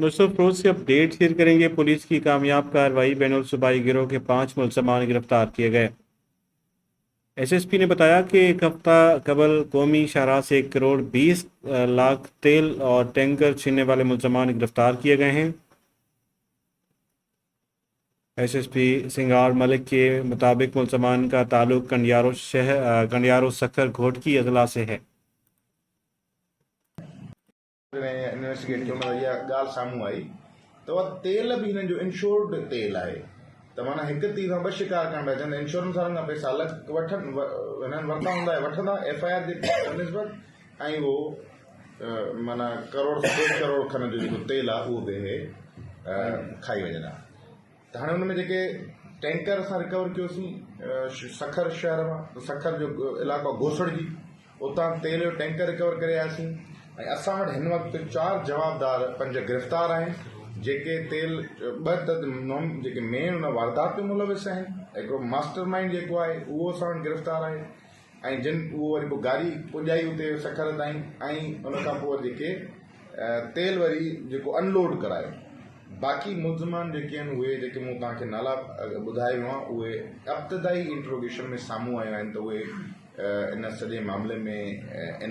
मुस्तफ़ा फिरोज से update share करेंगे। Police की कामयाब कार्रवाई, बैनुल सूबाई गिरोह के 5 मुलजमान गिरफ्तार किए गए। एसएसपी ने बताया कि एक हफ्ता कबल कौमी शाहराह से 1 करोड़ 20 लाख तेल और टैंकर छीनने वाले मुलजमान गिरफ्तार किए गए हैं। एसएसपी सिंगार मलिक के मुताबिक मुलजमान का ताल्लुक कंडियारो सखर घोटकी अजला से है। इन्वेस्टिगेट कयो मतलब इहा ॻाल्हि साम्हूं आई त उहा तेल बि हिननि जो इंश्योर्ड तेल आहे। त माना हिकु तीर सां ॿ शिकार करण पिया अचनि। इंश्योरेंस वारनि खां पैसा अलॻि वठनि, हिननि वरिता हूंदा वठंदा FIR जे निस्बत, ऐं उहो माना करोड़ 1 करोड़ खनि जो जेको तेल आहे उहो बि हे खाई वञनि हा। त हाणे हुन में जेके टैंकर असां रिकवर कयोसीं सखर शहर मां, सखर जो इलाइक़ो घोसड़जी, उतां तेल जो टैंकर रिकवर करे आयासीं। ऐं असां वटि हिन वक़्तु 4 जवाबदार 5 गिरफ़्तार आहिनि जेके तेल जेके मेन हुन वारदात में मुलविस आहिनि। हिकिड़ो मास्टर माइंड जेको आहे उहो असां वटि गिरफ़्तार आहे, ऐं जिन उहो वरी पोइ गाड़ी पुॼाई उते सखर ताईं, ऐं उन खां पोइ जेके तेल वरी जेको अनलोड करायो। बाक़ी मुलज़मान जेके आहिनि उहे जेके मूं तव्हांखे नाला ॿुधाए वियो आहे उहे इब्तिदाई इंट्रोगेशन में साम्हूं आया आहिनि। त उहे इन सॼे मामले में